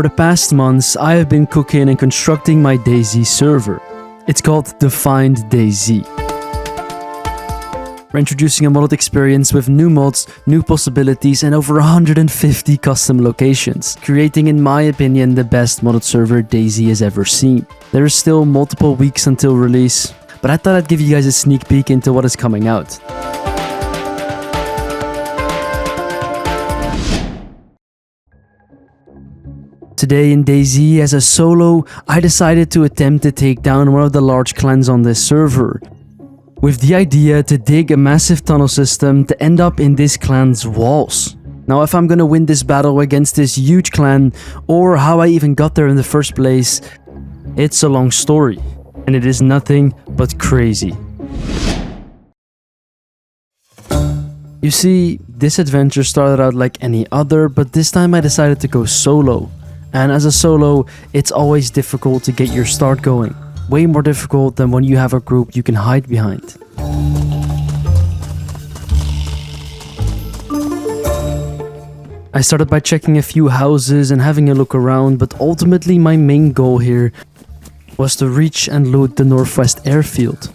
For the past months, I have been cooking and constructing my DayZ server. It's called Defined DayZ. We're introducing a modded experience with new mods, new possibilities, and over 150 custom locations, creating, in my opinion, the best modded server DayZ has ever seen. There is still multiple weeks until release, but I thought I'd give you guys a sneak peek into what is coming out. Today in DayZ, as a solo, I decided to attempt to take down one of the large clans on this server, with the idea to dig a massive tunnel system to end up in this clan's walls. Now, if I'm gonna win this battle against this huge clan, or how I even got there in the first place, it's a long story, and it is nothing but crazy. You see, this adventure started out like any other, but this time I decided to go solo. And as a solo, it's always difficult to get your start going. Way more difficult than when you have a group you can hide behind. I started by checking a few houses and having a look around, but ultimately my main goal here was to reach and loot the northwest airfield.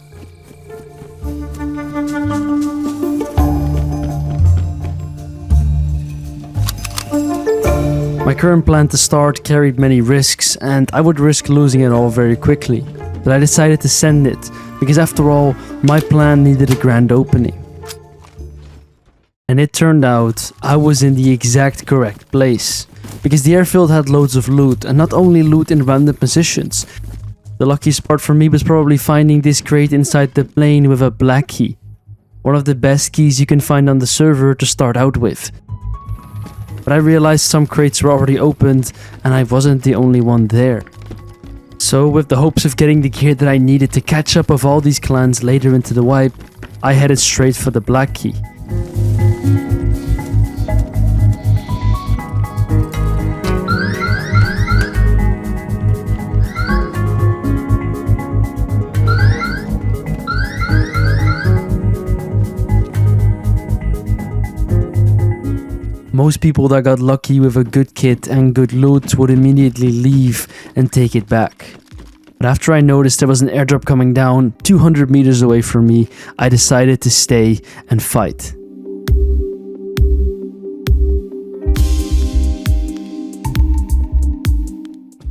My current plan to start carried many risks, and I would risk losing it all very quickly. But I decided to send it, because after all, my plan needed a grand opening. And it turned out I was in the exact correct place, because the airfield had loads of loot, and not only loot in random positions. The luckiest part for me was probably finding this crate inside the plane with a black key. One of the best keys you can find on the server to start out with. But I realized some crates were already opened, and I wasn't the only one there. So, with the hopes of getting the gear that I needed to catch up with all these clans later into the wipe, I headed straight for the black key. Most people that got lucky with a good kit and good loot would immediately leave and take it back. But after I noticed there was an airdrop coming down 200 meters away from me, I decided to stay and fight.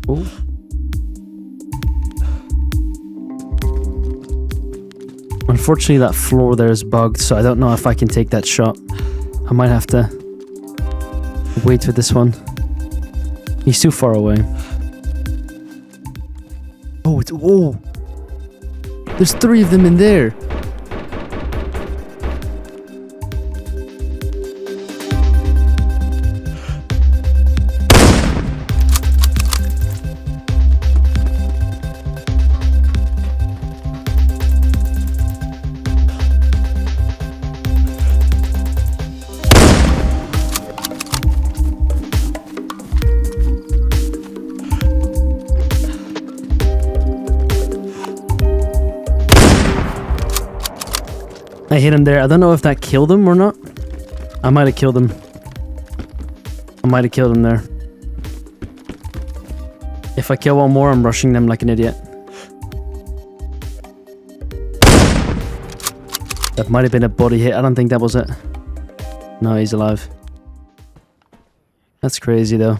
Oh. Unfortunately, that floor there is bugged, so I don't know if I can take that shot. I might have to wait for this one. He's too far away. Oh, it's... Whoa! There's 3 of them in there! I hit him there. I don't know if that killed him or not. I might have killed him. I might have killed him there. If I kill one more, I'm rushing them like an idiot. That might have been a body hit. I don't think that was it. No, he's alive. That's crazy though.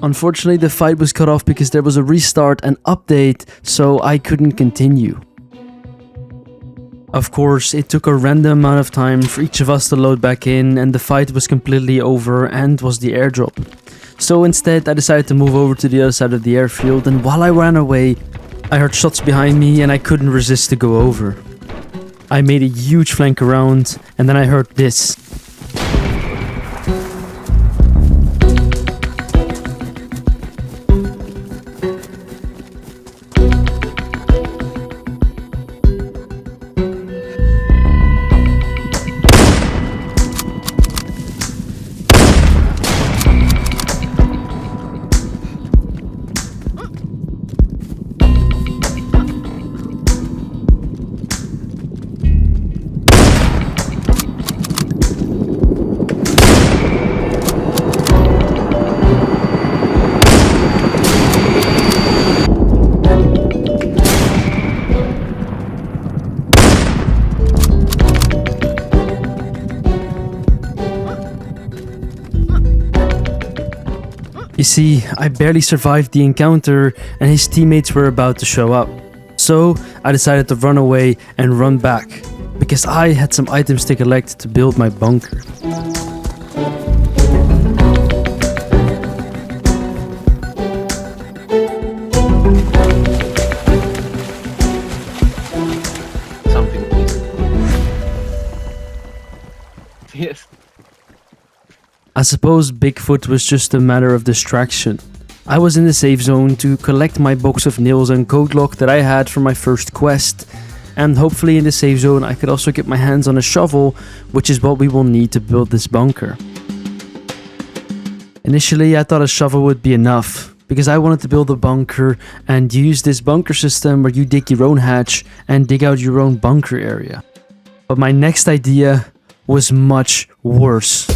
Unfortunately, the fight was cut off because there was a restart and update, so I couldn't continue. Of course, it took a random amount of time for each of us to load back in, and the fight was completely over and was the airdrop. So instead, I decided to move over to the other side of the airfield, and while I ran away, I heard shots behind me and I couldn't resist to go over. I made a huge flank around, and then I heard this. You see, I barely survived the encounter and his teammates were about to show up. So I decided to run away and run back, because I had some items to collect to build my bunker. Something. Yes. I suppose Bigfoot was just a matter of distraction. I was in the safe zone to collect my box of nails and code lock that I had for my first quest, and hopefully in the safe zone I could also get my hands on a shovel, which is what we will need to build this bunker. Initially I thought a shovel would be enough, because I wanted to build a bunker and use this bunker system where you dig your own hatch and dig out your own bunker area. But my next idea was much worse.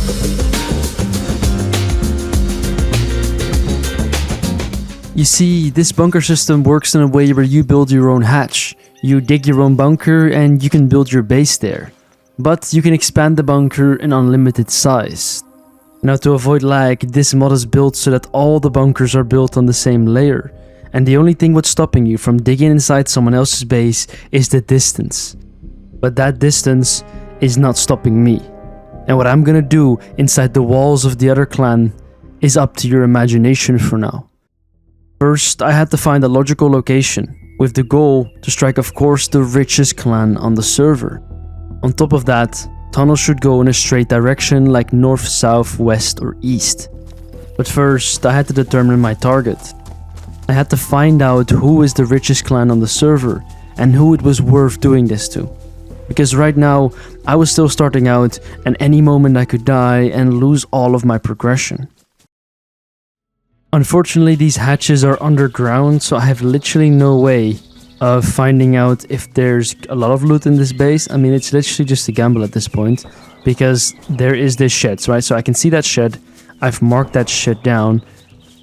You see, this bunker system works in a way where you build your own hatch. You dig your own bunker and you can build your base there. But you can expand the bunker in unlimited size. Now, to avoid lag, this mod is built so that all the bunkers are built on the same layer. And the only thing what's stopping you from digging inside someone else's base is the distance. But that distance is not stopping me. And what I'm gonna do inside the walls of the other clan is up to your imagination for now. First, I had to find a logical location, with the goal to strike of course the richest clan on the server. On top of that, tunnels should go in a straight direction like north, south, west or east. But first, I had to determine my target. I had to find out who is the richest clan on the server and who it was worth doing this to. Because right now, I was still starting out and any moment I could die and lose all of my progression. Unfortunately, these hatches are underground, so I have literally no way of finding out if there's a lot of loot in this base. I mean, it's literally just a gamble at this point, because there is this shed, right? So I can see that shed, I've marked that shed down,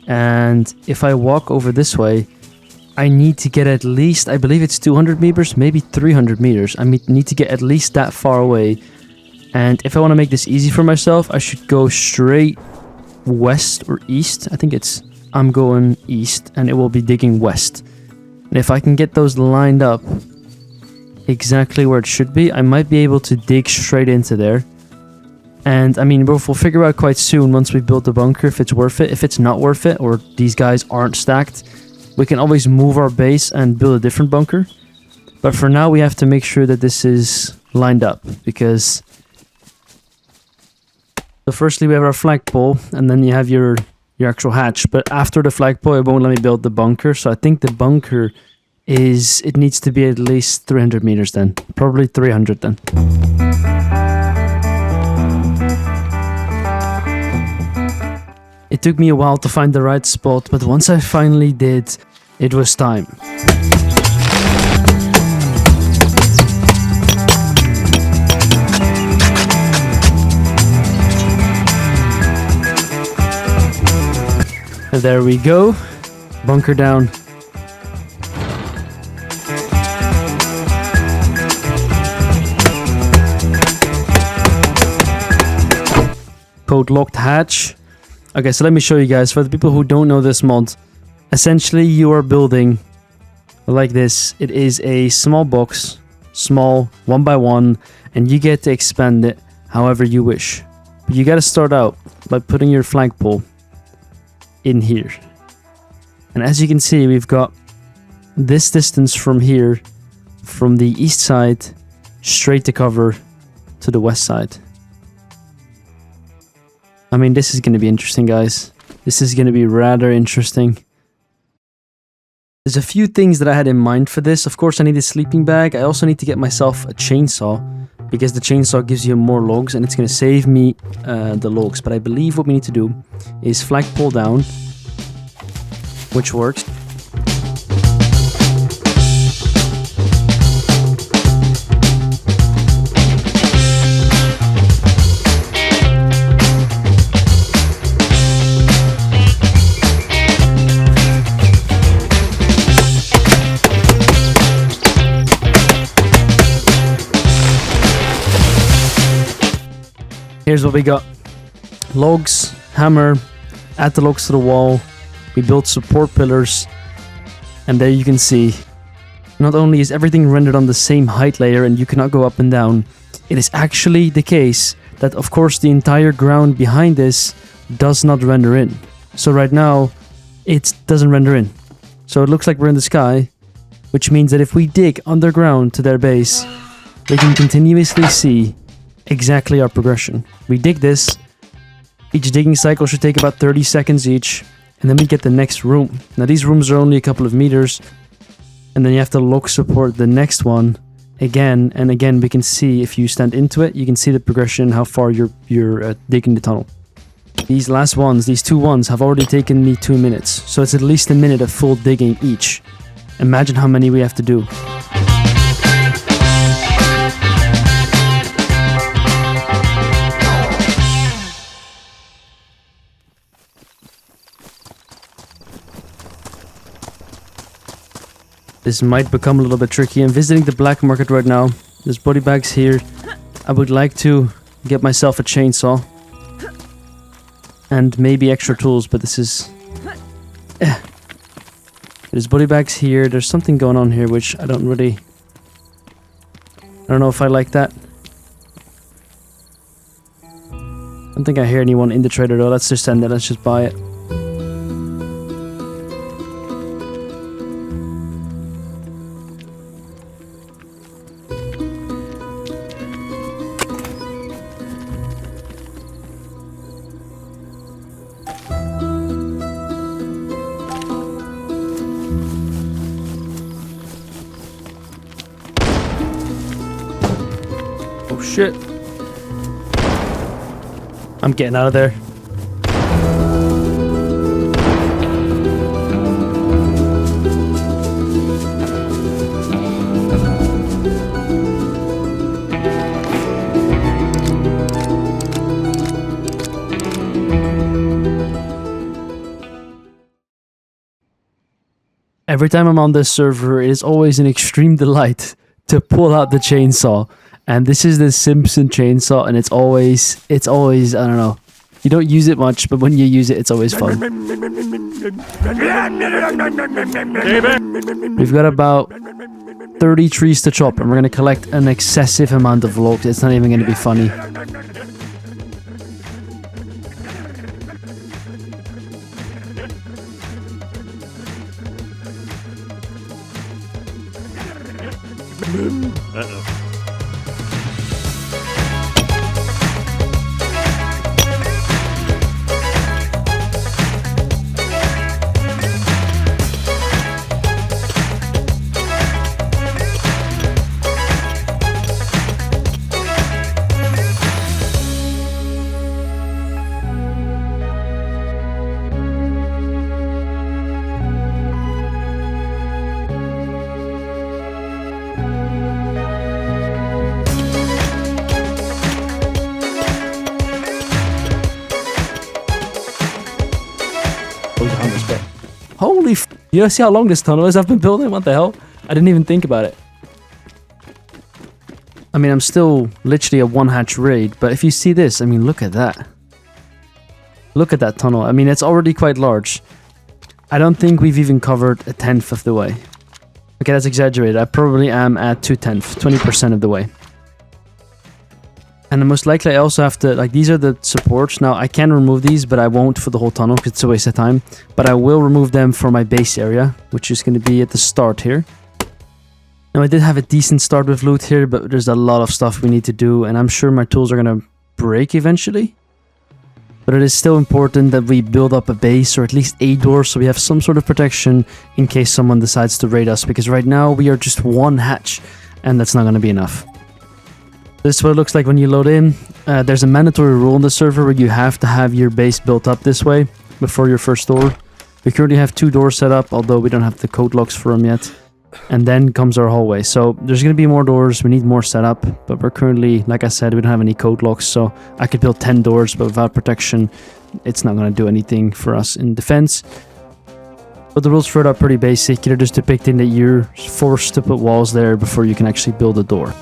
and if I walk over this way, I need to get at least, I believe it's 200 meters, maybe 300 meters. I need to get at least that far away, and if I want to make this easy for myself, I should go straight west or east. I think I'm going east and it will be digging west. And if I can get those lined up exactly where it should be, I might be able to dig straight into there. And I mean, we'll figure out quite soon once we build the bunker if it's worth it. If it's not worth it or these guys aren't stacked, we can always move our base and build a different bunker. But for now we have to make sure that this is lined up, because so firstly we have our flagpole, and then you have your actual hatch. But after the flagpole, it won't let me build the bunker. So I think the bunker it needs to be at least 300 meters then. Probably 300 then. It took me a while to find the right spot, but once I finally did, it was time. There we go. Bunker down. Code locked hatch. Okay, so let me show you guys. For the people who don't know this mod, essentially you are building like this. It is a small box, small, 1 by 1, and you get to expand it however you wish. But you gotta start out by putting your flagpole in here. And as you can see, we've got this distance from here, from the east side, straight to cover to the west side. I mean, this is going to be interesting, guys. This is going to be rather interesting. There's a few things that I had in mind for this. Of course, I need a sleeping bag. I also need to get myself a chainsaw, because the chainsaw gives you more logs and it's going to save me the logs. But I believe what we need to do is flagpole down, which works. Here's what we got. Logs, hammer, add the logs to the wall, we built support pillars, and there you can see, not only is everything rendered on the same height layer and you cannot go up and down, it is actually the case that of course the entire ground behind this does not render in. So right now, it doesn't render in. So it looks like we're in the sky, which means that if we dig underground to their base, we can continuously see exactly our progression. We dig this, each digging cycle should take about 30 seconds each, and then we get the next room. Now these rooms are only a couple of meters, and then you have to log support the next one again and again. We can see if you stand into it, you can see the progression, how far you're digging the tunnel. These last ones, these two ones, have already taken me 2 minutes, so it's at least a minute of full digging each. Imagine how many we have to do. This might become a little bit tricky. I'm visiting the black market right now. There's body bags here. I would like to get myself a chainsaw. And maybe extra tools, but this is... There's body bags here. There's something going on here which I don't really... I don't know if I like that. I don't think I hear anyone in the trader though. Let's just end it. Let's just buy it. Shit. I'm getting out of there. Every time I'm on this server, it is always an extreme delight to pull out the chainsaw. And this is the Simpson chainsaw, and it's always, I don't know. You don't use it much, but when you use it, it's always fun. We've got about 30 trees to chop, and we're going to collect an excessive amount of logs. It's not even going to be funny. Uh-oh. Holy f... You see how long this tunnel is? I've been building? What the hell? I didn't even think about it. I mean, I'm still literally a one-hatch raid, but if you see this, I mean, look at that. Look at that tunnel. I mean, it's already quite large. I don't think we've even covered 1/10 of the way. Okay, that's exaggerated. I probably am at 2/10, 20% of the way. And then most likely I also have to, like, these are the supports. Now, I can remove these, but I won't for the whole tunnel because it's a waste of time. But I will remove them for my base area, which is going to be at the start here. Now, I did have a decent start with loot here, but there's a lot of stuff we need to do, and I'm sure my tools are going to break eventually. But it is still important that we build up a base, or at least a door, so we have some sort of protection in case someone decides to raid us, because right now we are just one hatch, and that's not going to be enough. This is what it looks like when you load in. There's a mandatory rule on the server where you have to have your base built up this way before your first door. We currently have 2 doors set up, although we don't have the code locks for them yet. And then comes our hallway. So there's going to be more doors. We need more setup, but we're currently, like I said, we don't have any code locks. So I could build 10 doors, but without protection, it's not going to do anything for us in defense. But the rules for it are pretty basic. They're just depicting that you're forced to put walls there before you can actually build a door.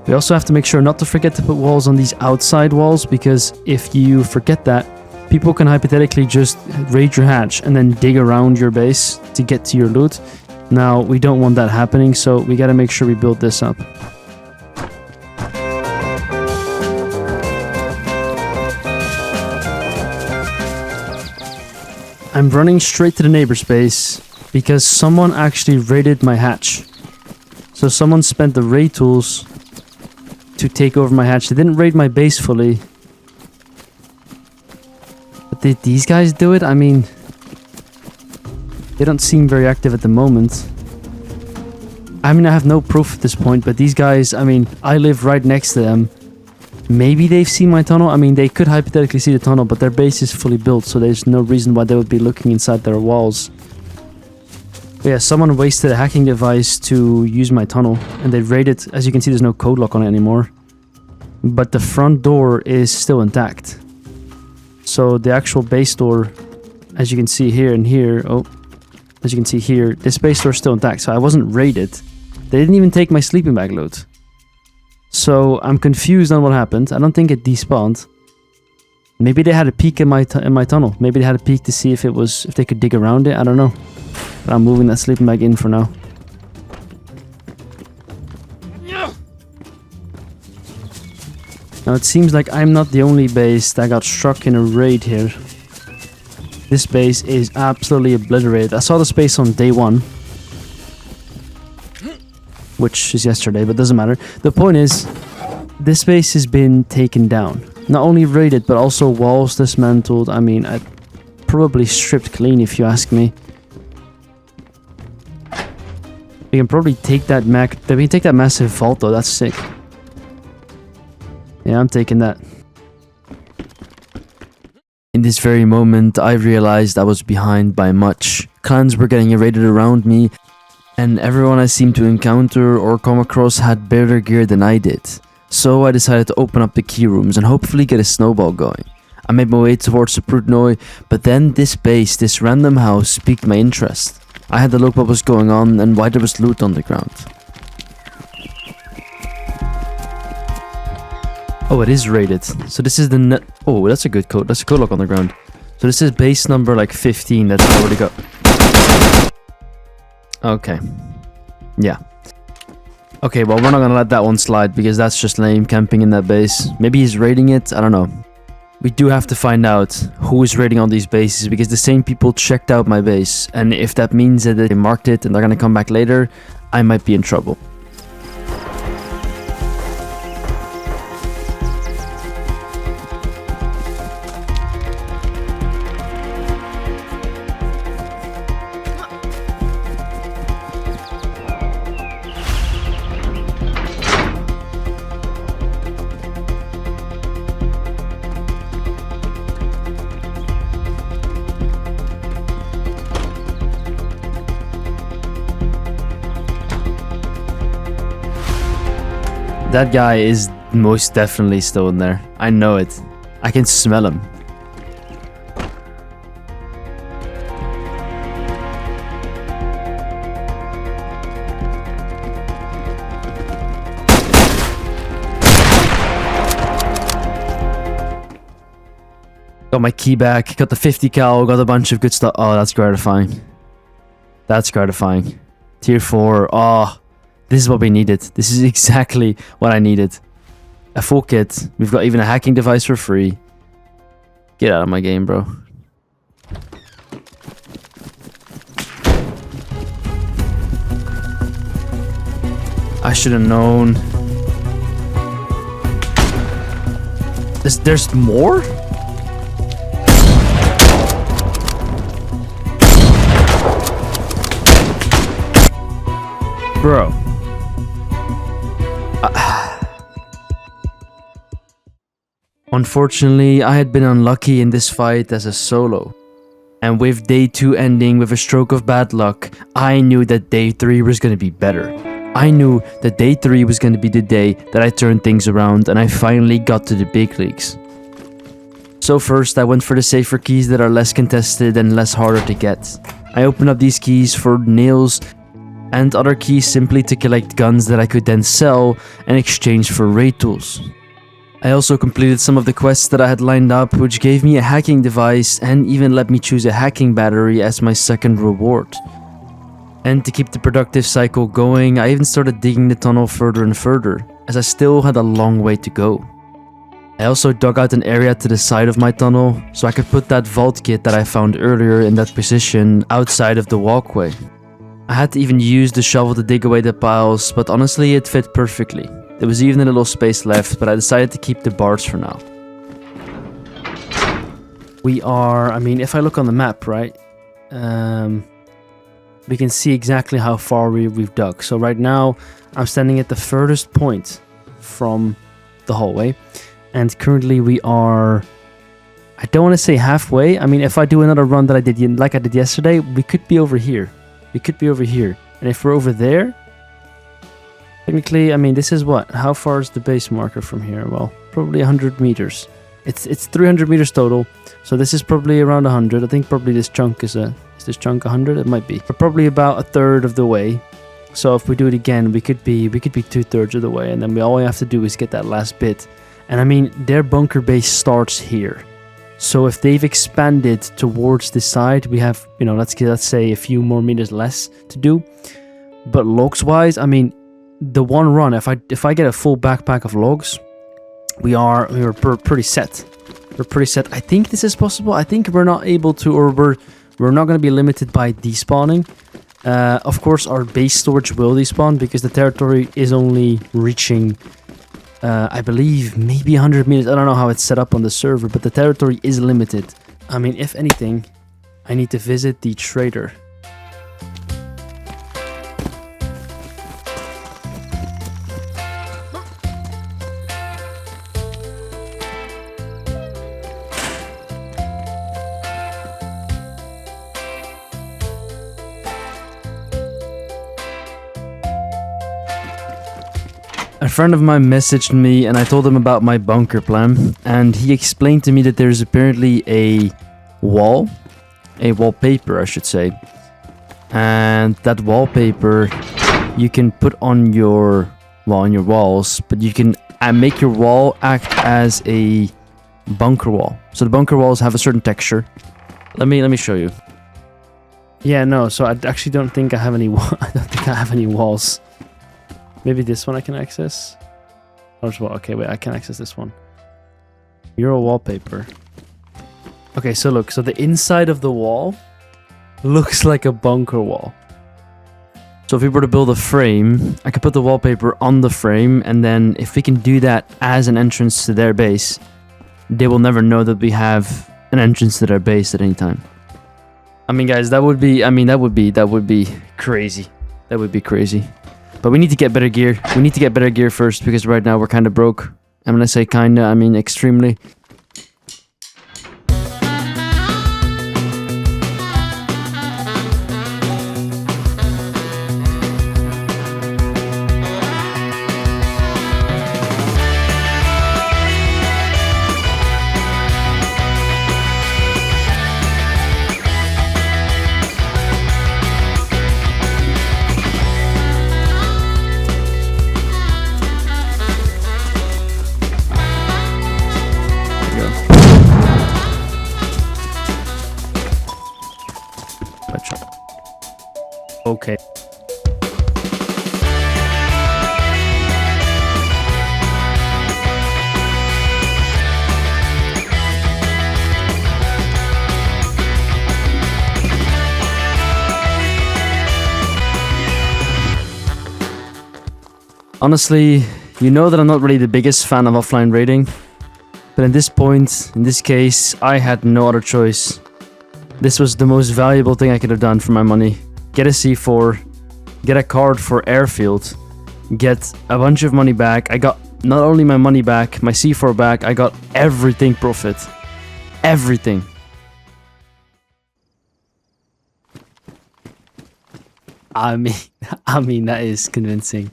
We also have to make sure not to forget to put walls on these outside walls, because if you forget that, people can hypothetically just raid your hatch and then dig around your base to get to your loot. Now, we don't want that happening, so we gotta make sure we build this up. I'm running straight to the neighbor's base because someone actually raided my hatch. So someone spent the raid tools to take over my hatch. They didn't raid my base fully. But did these guys do it? I mean, they don't seem very active at the moment. I mean, I have no proof at this point, but these guys, I mean, I live right next to them. Maybe they've seen my tunnel. I mean, they could hypothetically see the tunnel, but their base is fully built, so there's no reason why they would be looking inside their walls. But yeah, someone wasted a hacking device to use my tunnel, and they raided. As you can see, there's no code lock on it anymore. But the front door is still intact. So the actual base door, as you can see here and here, as you can see here, this base door is still intact, so I wasn't raided. They didn't even take my sleeping bag loot. So I'm confused on what happened. I don't think it despawned. Maybe they had a peek in my tunnel. Maybe they had a peek to see if they could dig around it. I don't know. But I'm moving that sleeping bag in for now. Now it seems like I'm not the only base that got struck in a raid here. This base is absolutely obliterated. I saw this base on day 1. Which is yesterday, but doesn't matter. The point is, this base has been taken down. Not only raided, but also walls dismantled. I mean, I probably stripped clean if you ask me. We can probably take that massive vault though. That's sick. Yeah, I'm taking that. In this very moment, I realized I was behind by much. Clans were getting raided around me, and everyone I seemed to encounter or come across had better gear than I did. So I decided to open up the key rooms and hopefully get a snowball going. I made my way towards the Prudnoy, but then this base, this random house, piqued my interest. I had to look what was going on and why there was loot on the ground. Oh, it is raided. So this is the net. Oh, that's a good code. That's a code lock on the ground. So this is base number like 15 that I already got. Okay. Yeah. Okay, well, we're not gonna let that one slide because that's just lame camping in that base. Maybe he's raiding it. I don't know. We do have to find out who is raiding all these bases because the same people checked out my base. And if that means that they marked it and they're gonna come back later, I might be in trouble. That guy is most definitely still in there. I know it. I can smell him. Got my key back, got the 50 cal, got a bunch of good stuff. Oh, that's gratifying. That's gratifying. Tier 4. Oh. This is what we needed. This is exactly what I needed. A full kit. We've got even a hacking device for free. Get out of my game, bro. I should have known. There's more? Bro. Unfortunately, I had been unlucky in this fight as a solo. And with day 2 ending with a stroke of bad luck, I knew that day 3 was going to be better. I knew that day 3 was going to be the day that I turned things around and I finally got to the big leagues. So first I went for the safer keys that are less contested and less harder to get. I opened up these keys for nails and other keys simply to collect guns that I could then sell and exchange for raid tools. I also completed some of the quests that I had lined up, which gave me a hacking device and even let me choose a hacking battery as my second reward. And to keep the productive cycle going, I even started digging the tunnel further and further, as I still had a long way to go. I also dug out an area to the side of my tunnel, so I could put that vault kit that I found earlier in that position outside of the walkway. I had to even use the shovel to dig away the piles, but honestly it fit perfectly. There was even a little space left, but I decided to keep the bars for now. We are, I mean, if I look on the map, right, we can see exactly how far we've dug. So right now, I'm standing at the furthest point from the hallway, and currently we are, I don't want to say halfway. I mean, if I do another run that I did like I did yesterday, we could be over here. We could be over here, and if we're over there, technically, I mean, this is what? How far is the base marker from here? Well, probably 100 meters. It's 300 meters total, so this is probably around 100. I think probably this chunk is this chunk 100? It might be. We're probably about a third of the way. So if we do it again, we could be 2/3 of the way, and then all we have to do is get that last bit. And I mean, their bunker base starts here. So if they've expanded towards this side, we have, you know, let's say a few more meters less to do. But logs wise, I mean, the one run, if I get a full backpack of logs, we're pretty set. We're pretty set. I think this is possible. I think we're not able to, or we're not going to be limited by despawning. Of course, our base storage will despawn because the territory is only reaching, I believe, maybe 100 meters. I don't know how it's set up on the server, but the territory is limited. I mean, if anything, I need to visit the trader. A friend of mine messaged me and I told him about my bunker plan, and he explained to me that there's apparently a wallpaper I should say, and that wallpaper you can put on your walls, but you can make your wall act as a bunker wall. So the bunker walls have a certain texture. Let me show you. Yeah, no, so I actually don't think I have any I don't think I have any walls. Maybe this one I can access. Okay, wait, I can access this one. Mural wallpaper. Okay, so look, so the inside of the wall looks like a bunker wall. So if we were to build a frame, I could put the wallpaper on the frame, and then if we can do that as an entrance to their base, they will never know that we have an entrance to their base at any time. I mean, guys, that would be crazy. That would be crazy. But we need to get better gear. We need to get better gear first, because right now we're kind of broke. I'm gonna say kinda, I mean extremely. Okay. Honestly, you know that I'm not really the biggest fan of offline raiding, but in this point, in this case, I had no other choice. This was the most valuable thing I could have done for my money. Get a C4, get a card for airfield, get a bunch of money back. I got not only my money back, my C4 back, I got everything profit. Everything. I mean that is convincing.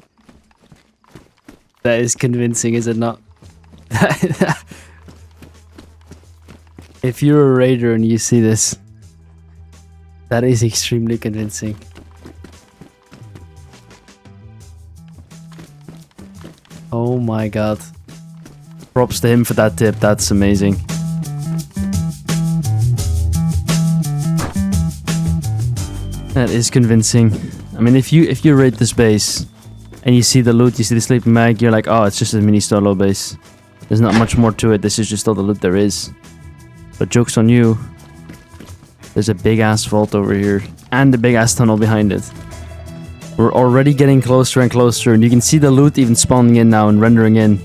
That is convincing, is it not? If you're a raider and you see this, that is extremely convincing. Oh my god. Props to him for that tip. That's amazing. That is convincing. I mean, if you raid this base and you see the loot, you see the sleeping mag, you're like, oh, it's just a mini solo base. There's not much more to it. This is just all the loot there is. But joke's on you. There's a big ass vault over here and a big ass tunnel behind it. We're already getting closer and closer, and you can see the loot even spawning in now and rendering in.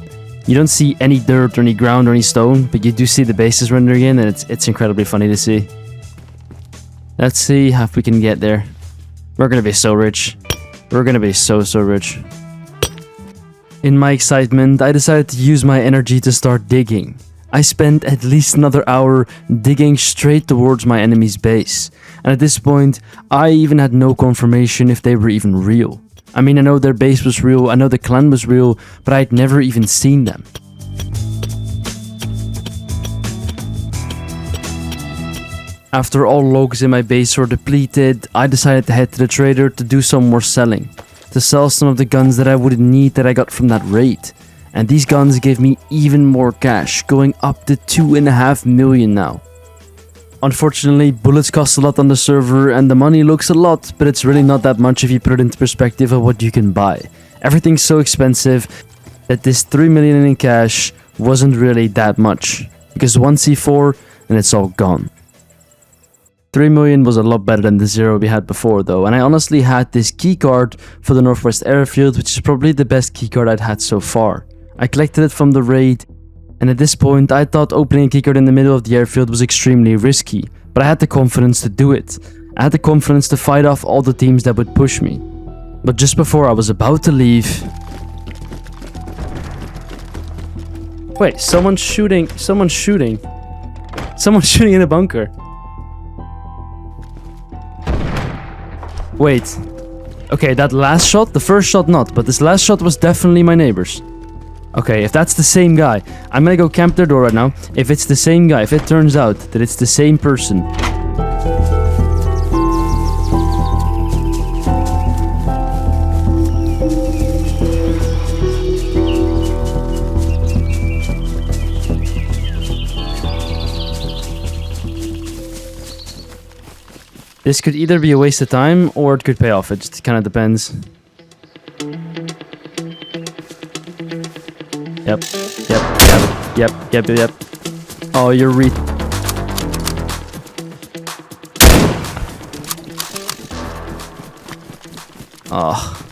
You don't see any dirt or any ground or any stone, but you do see the bases rendering in, and it's incredibly funny to see. Let's see if we can get there. We're gonna be so rich. We're gonna be so rich. In my excitement, I decided to use my energy to start digging. I spent at least another hour digging straight towards my enemy's base. And at this point, I even had no confirmation if they were even real. I mean, I know their base was real, I know the clan was real, but I'd never even seen them. After all logs in my base were depleted, I decided to head to the trader to do some more selling. To sell some of the guns that I wouldn't need that I got from that raid. And these guns gave me even more cash, going up to 2.5 million now. Unfortunately, bullets cost a lot on the server and the money looks a lot, but it's really not that much if you put it into perspective of what you can buy. Everything's so expensive that this 3 million in cash wasn't really that much. Because one C4 and it's all gone. 3 million was a lot better than the 0 we had before though, and I honestly had this keycard for the Northwest Airfield, which is probably the best keycard I'd had so far. I collected it from the raid, and at this point I thought opening a keycard in the middle of the airfield was extremely risky, but I had the confidence to do it. I had the confidence to fight off all the teams that would push me. But just before I was about to leave... Wait, someone's shooting in a bunker. Wait. Okay, that last shot, the first shot not, but this last shot was definitely my neighbor's. Okay, if that's the same guy, I'm gonna go camp their door right now. If it's the same guy, if it turns out that it's the same person... This could either be a waste of time, or it could pay off. It just kind of depends. Yep. Oh, you're Oh.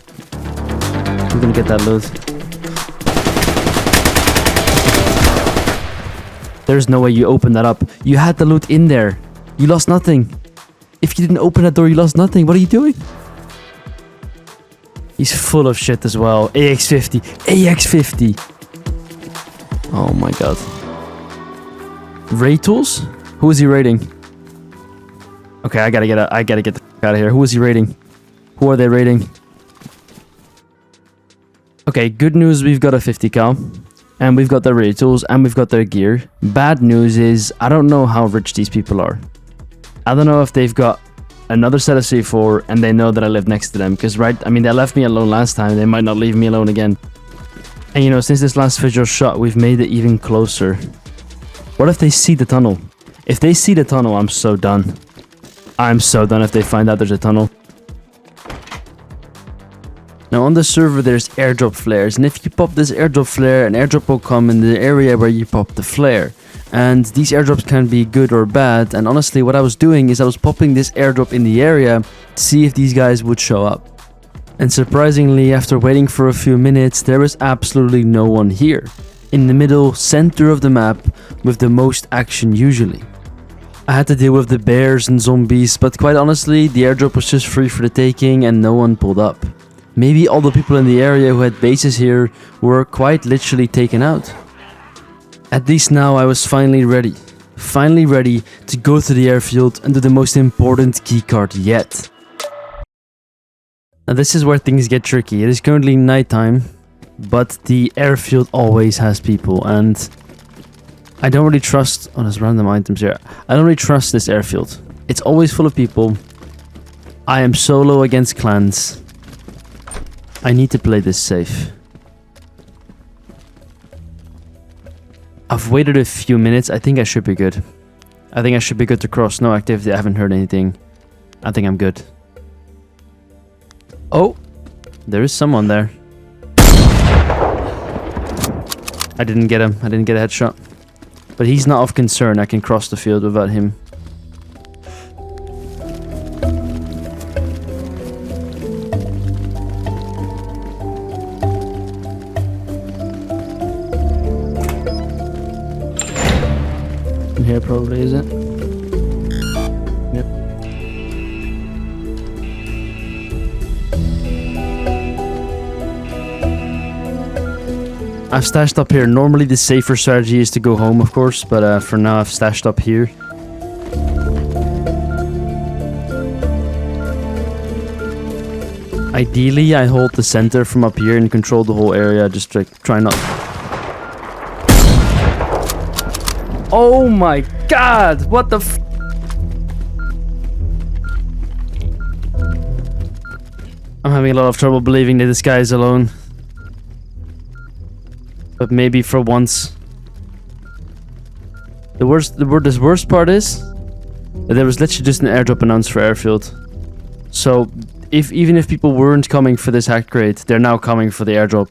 I'm gonna get that loot. There's no way you opened that up. You had the loot in there. You lost nothing. If you didn't open that door, you lost nothing. What are you doing? He's full of shit as well. AX50. AX50. Oh my god. Raid tools? Who is he raiding? Okay, I gotta get the fuck out of here. Who is he raiding? Who are they raiding? Okay, good news, we've got a 50 cal. And we've got their raid tools and we've got their gear. Bad news is, I don't know how rich these people are. I don't know if they've got another set of C4 and they know that I live next to them. Because, right, I mean, they left me alone last time. They might not leave me alone again. And, you know, since this last visual shot, we've made it even closer. What if they see the tunnel? If they see the tunnel, I'm so done. I'm so done if they find out there's a tunnel. Now, on the server, there's airdrop flares. And if you pop this airdrop flare, an airdrop will come in the area where you pop the flare. And these airdrops can be good or bad, and honestly what I was doing is I was popping this airdrop in the area to see if these guys would show up. And surprisingly, after waiting for a few minutes, there was absolutely no one here. In the middle, center of the map, with the most action usually. I had to deal with the bears and zombies, but quite honestly, the airdrop was just free for the taking and no one pulled up. Maybe all the people in the area who had bases here were quite literally taken out. At least now I was finally ready to go to the airfield and do the most important keycard yet. Now this is where things get tricky. It is currently nighttime, but the airfield always has people, and I don't really trust... Oh, there's random items here. I don't really trust this airfield. It's always full of people. I am solo against clans. I need to play this safe. I've waited a few minutes. I think I should be good. I think I should be good to cross. No activity. I haven't heard anything. I think I'm good. Oh, there is someone there. I didn't get him. I didn't get a headshot. But he's not of concern. I can cross the field without him. Here probably, is it? Yep. I've stashed up here. Normally the safer strategy is to go home, of course, but for now I've stashed up here. Ideally, I hold the center from up here and control the whole area, just to try not... Oh my god! What the f... I'm having a lot of trouble believing that this guy is alone. But maybe for once. The worst part is that there was literally just an airdrop announced for airfield. So even if people weren't coming for this hack crate, they're now coming for the airdrop.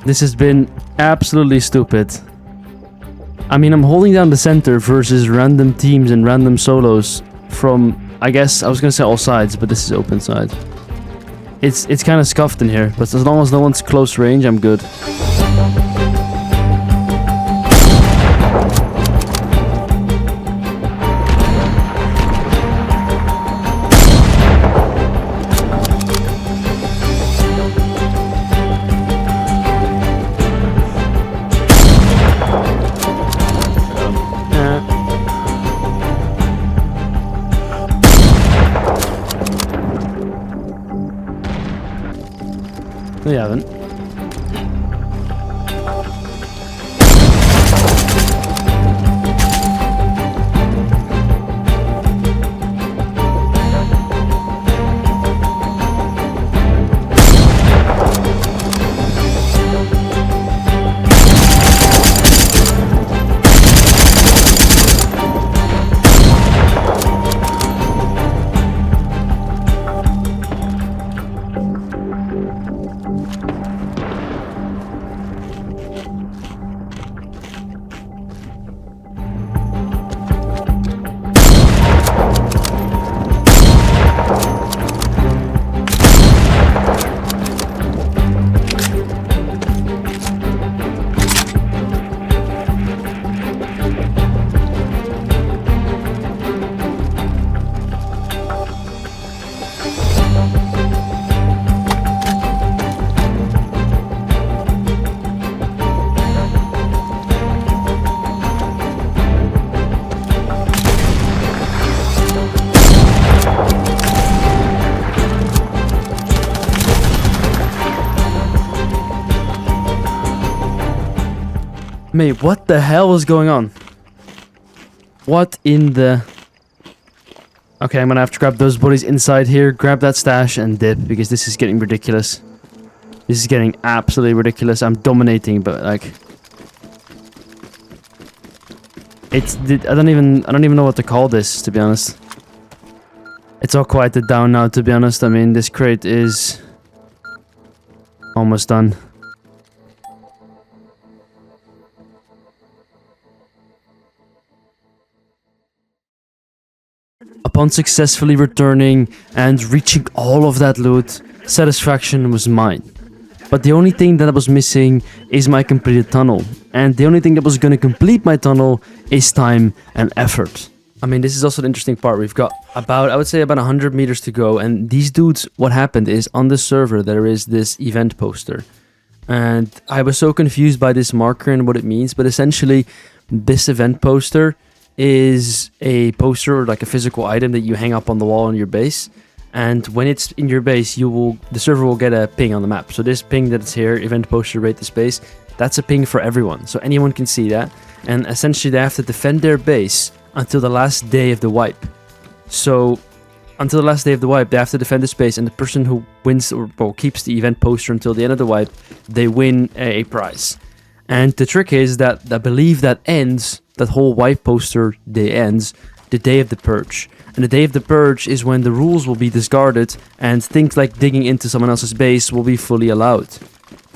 This has been absolutely stupid. I mean, I'm holding down the center versus random teams and random solos from, I guess, I was gonna say all sides, but this is open side. It's kind of scuffed in here, but as long as no one's close range, I'm good. No, you haven't. Mate, what the hell is going on? What in the... Okay, I'm gonna have to grab those buddies inside here, grab that stash and dip, because this is getting ridiculous. This is getting absolutely ridiculous. I'm dominating, but like... I don't even know what to call this, to be honest. It's all quieted down now, to be honest. I mean, this crate is... almost done. Upon successfully returning and reaching all of that loot, satisfaction was mine. But the only thing that was missing is my completed tunnel. And the only thing that was going to complete my tunnel is time and effort. I mean, this is also the interesting part. We've got about, I would say about 100 meters to go. And these dudes, what happened is on the server, there is this event poster. And I was so confused by this marker and what it means. But essentially, this event poster is a poster or like a physical item that you hang up on the wall on your base. And when it's in your base, the server will get a ping on the map. So this ping that's here, event poster rate the space, that's a ping for everyone. So anyone can see that. And essentially they have to defend their base until the last day of the wipe. So until the last day of the wipe, they have to defend the space, and the person who wins or keeps the event poster until the end of the wipe, they win a prize. And the trick is that I believe that whole wipe poster day ends the day of the purge. And the day of the purge is when the rules will be discarded and things like digging into someone else's base will be fully allowed.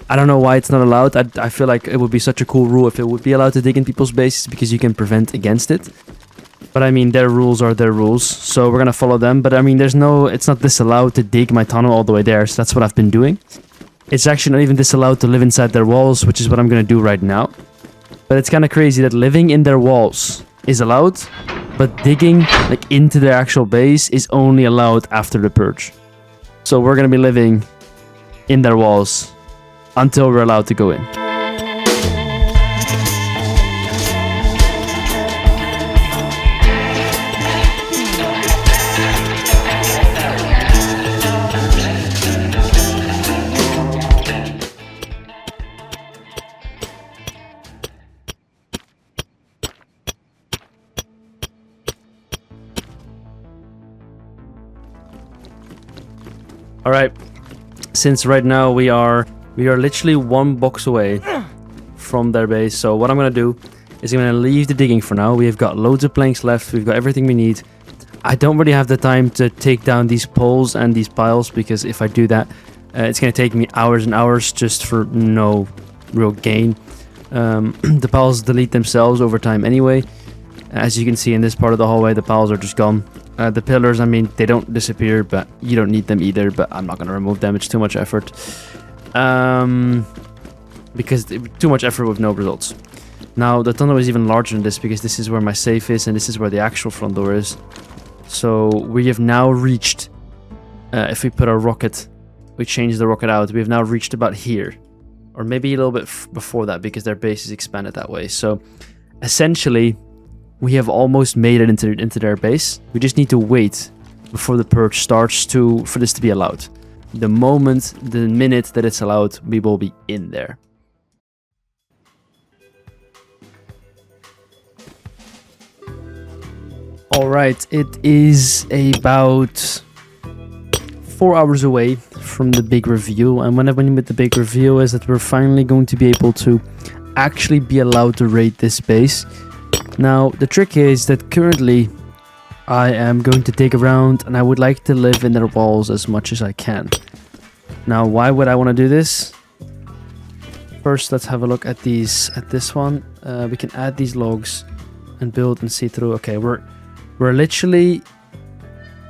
I don't know why it's not allowed. I feel like it would be such a cool rule if it would be allowed to dig in people's bases, because you can prevent against it. But I mean, their rules are their rules, so we're gonna follow them. But I mean, it's not disallowed to dig my tunnel all the way there, so that's what I've been doing. It's actually not even disallowed to live inside their walls, which is what I'm gonna do right now. But it's kind of crazy that living in their walls is allowed, but digging like into their actual base is only allowed after the purge. So we're gonna be living in their walls until we're allowed to go in. All right, since right now we are literally one box away from their base. So what I'm gonna do is I'm gonna leave the digging for now. We have got loads of planks left. We've got everything we need. I don't really have the time to take down these poles and these piles, because if I do that, it's gonna take me hours and hours just for no real gain. The piles delete themselves over time anyway. As you can see in this part of the hallway, the piles are just gone. The pillars, I mean, they don't disappear, but you don't need them either. But I'm not going to remove them. It's too much effort. Because too much effort with no results. Now, the tunnel is even larger than this, because this is where my safe is, and this is where the actual front door is. So we have now reached, if we put a rocket, we change the rocket out, we have now reached about here. Or maybe a little bit before that, because their base is expanded that way. So essentially, we have almost made it into their base. We just need to wait before the purge starts for this to be allowed. The minute that it's allowed, we will be in there. Alright, it is about 4 hours away from the big reveal. And what I mean with the big reveal is that we're finally going to be able to actually be allowed to raid this base. Now, the trick is that currently I am going to dig around, and I would like to live in their walls as much as I can. Now, why would I want to do this? First, let's have a look at this one. We can add these logs and build and see through. Okay, we're literally,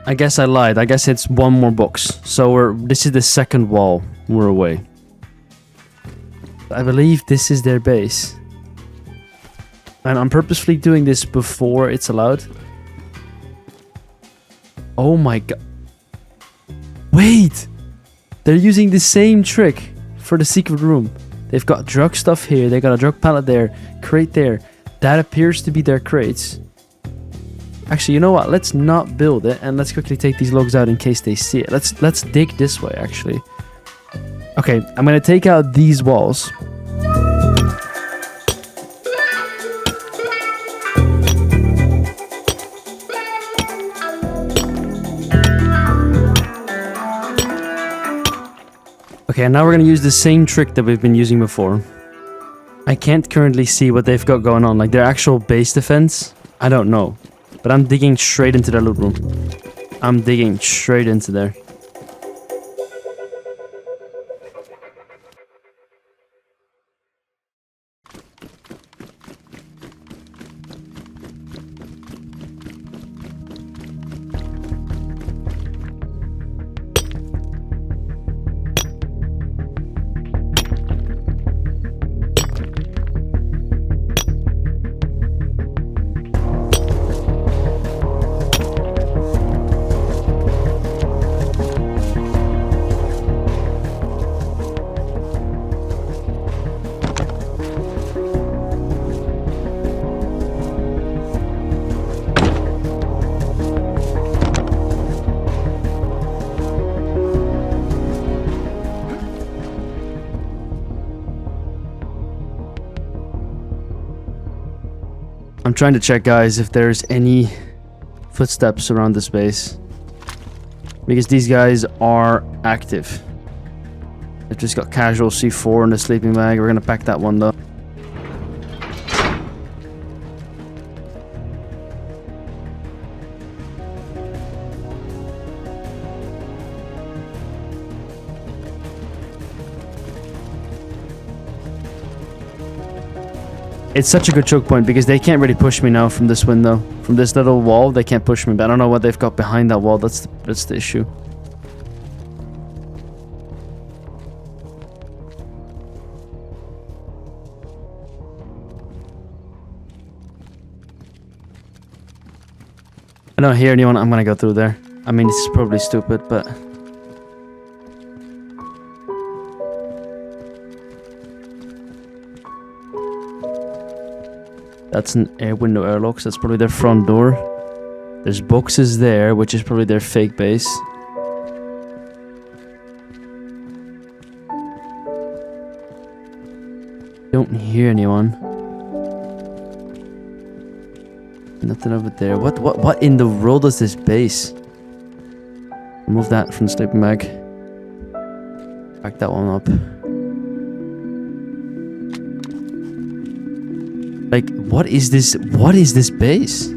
I guess I lied. I guess it's one more box. So this is the second wall we're away. I believe this is their base. And I'm purposefully doing this before it's allowed. Oh my god. Wait! They're using the same trick for the secret room. They've got drug stuff here. They got a drug pallet there. Crate there. That appears to be their crates. Actually, you know what? Let's not build it. And let's quickly take these logs out in case they see it. Let's dig this way, actually. Okay, I'm going to take out these walls. Okay, now we're going to use the same trick that we've been using before. I can't currently see what they've got going on, like their actual base defense. I don't know. But I'm digging straight into their loot room. I'm digging straight into there. I'm trying to check, guys, if there's any footsteps around this base. Because these guys are active. They've just got casual C4 in the sleeping bag. We're gonna pack that one, though. It's such a good choke point because they can't really push me now from this window. From this little wall, they can't push me. But I don't know what they've got behind that wall. That's the issue. I don't hear anyone. I'm gonna go through there. I mean, this is probably stupid, but... That's an air window airlock, so that's probably their front door. There's boxes there, which is probably their fake base. Don't hear anyone. Nothing over there. What in the world is this base? Remove that from the sleeping bag. Back that one up. Like, what is this? What is this base?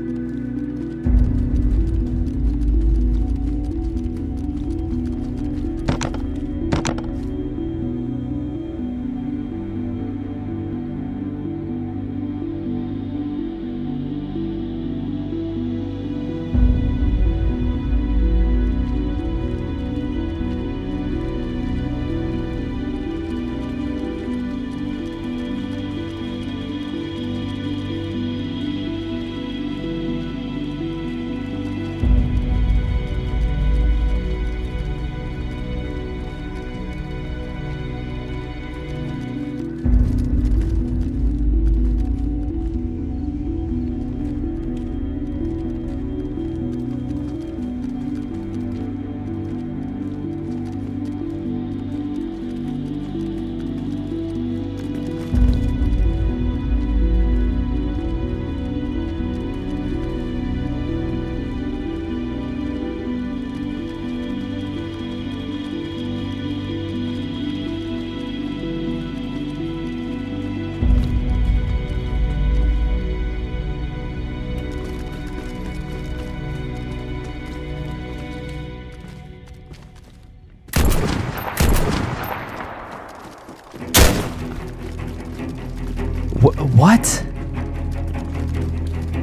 What?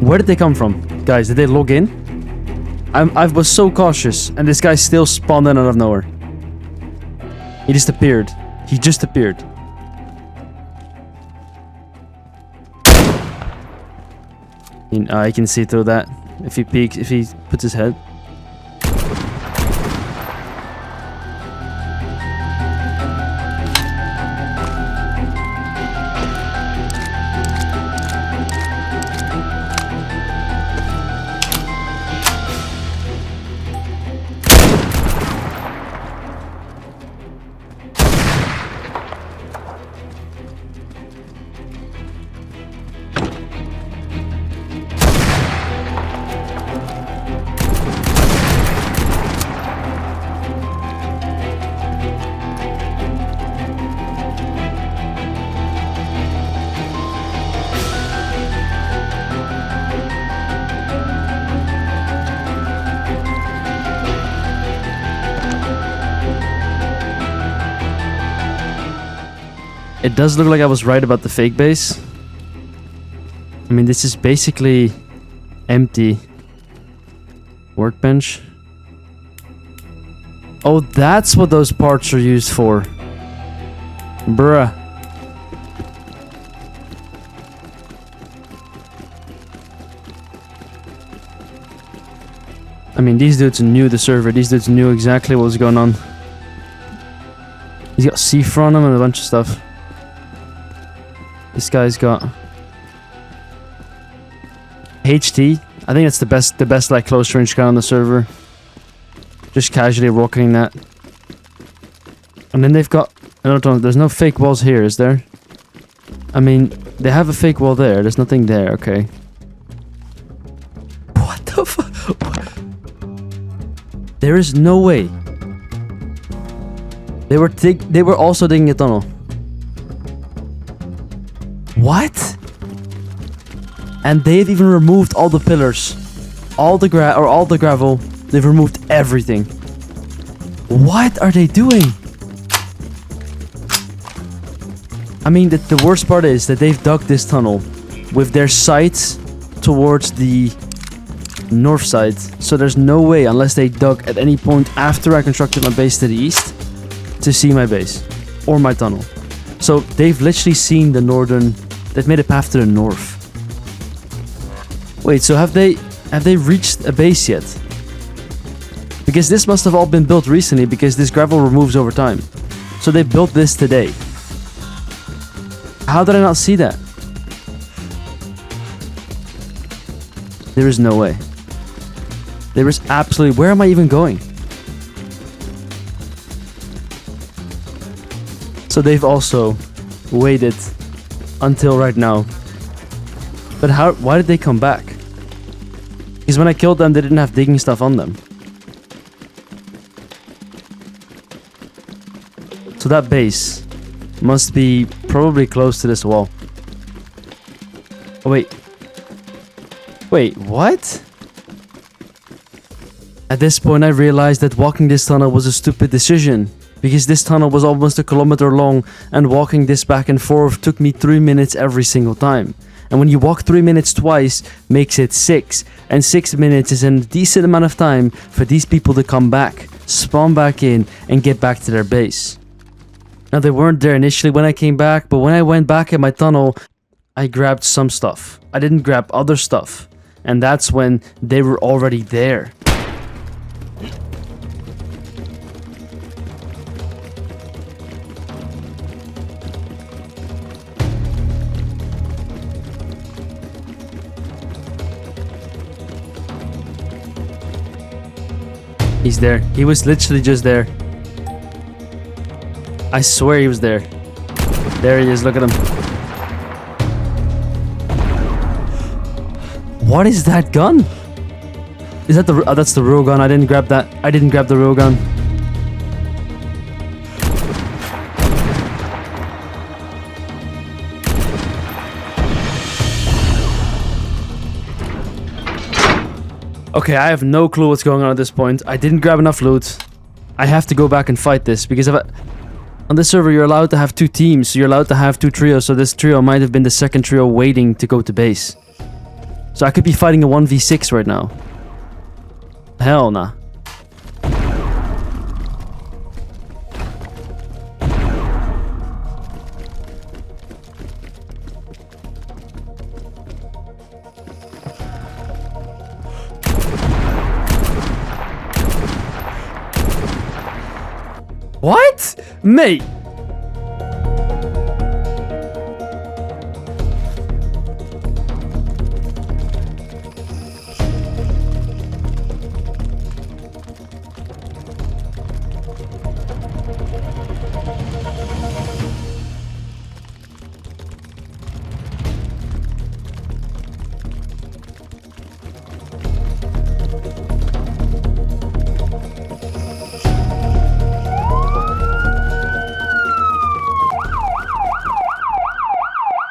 Where did they come from? Guys, did they log in? I was so cautious, and this guy still spawned in out of nowhere. He just appeared. He just appeared. I can see through that. If he peeks, if he puts his head. It does look like I was right about the fake base. I mean, this is basically empty. Workbench. Oh, that's what those parts are used for. Bruh. I mean, these dudes knew the server. These dudes knew exactly what was going on. He's got C4 on him and a bunch of stuff. This guy's got HT. I think it's the best like close range gun on the server. Just casually rocketing that. And then they've got, I don't know, there's no fake walls here, is there? I mean, they have a fake wall there. There's nothing there, okay. the fuck? There is no way. They were also digging a tunnel. What? And they've even removed all the pillars, all the gravel. They've removed everything. What are they doing? I mean, the worst part is that they've dug this tunnel with their sights towards the north side. So there's no way, unless they dug at any point after I constructed my base to the east, to see my base or my tunnel. So they've literally seen the northern. They've made a path to the north. Wait, so have they reached a base yet? Because this must have all been built recently, because this gravel removes over time. So they built this today. How did I not see that? There is no way. There is absolutely... Where am I even going? So they've also waited until right now. But why did they come back? Because when I killed them, they didn't have digging stuff on them. So that base must be probably close to this wall. Oh, wait. Wait, what? At this point, I realized that walking this tunnel was a stupid decision. Because this tunnel was almost 1 kilometer long, and walking this back and forth took me 3 minutes every single time. And when you walk 3 minutes twice, makes it 6. And 6 minutes is a decent amount of time for these people to come back, spawn back in, and get back to their base. Now, they weren't there initially when I came back, but when I went back in my tunnel, I grabbed some stuff. I didn't grab other stuff. And that's when they were already there. He's there. He was literally just there. I swear he was there. There he is. Look at him. What is that gun? Is that the... that's the real gun. I didn't grab that. I didn't grab the real gun. Okay, I have no clue what's going on at this point. I didn't grab enough loot. I have to go back and fight this, because on this server you're allowed to have 2 teams, so you're allowed to have 2 trios, so this trio might have been the second trio waiting to go to base. So I could be fighting a 1v6 right now. Hell nah. What? Mate!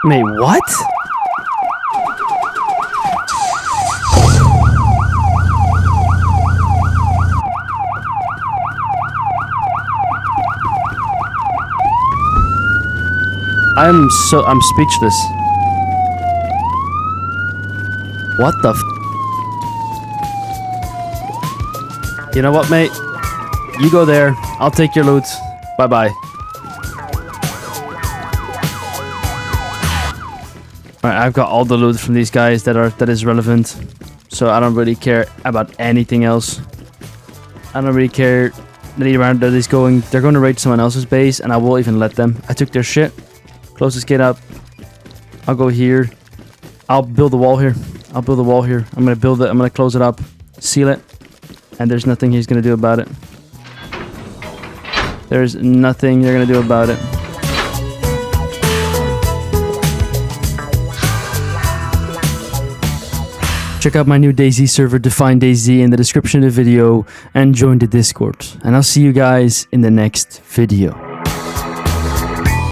Mate, what? I'm speechless. What the You know what, mate? You go there. I'll take your loot. Bye-bye. Alright, I've got all the loot from these guys that is relevant. So I don't really care about anything else. I don't really care that they're going to raid someone else's base, and I will even let them. I took their shit. Close this gate up. I'll go here. I'll build a wall here. I'm gonna build it. I'm gonna close it up, seal it, and there's nothing he's gonna do about it. There's nothing they're gonna do about it. Check out my new DayZ server, Define DayZ, in the description of the video, and join the Discord. And I'll see you guys in the next video.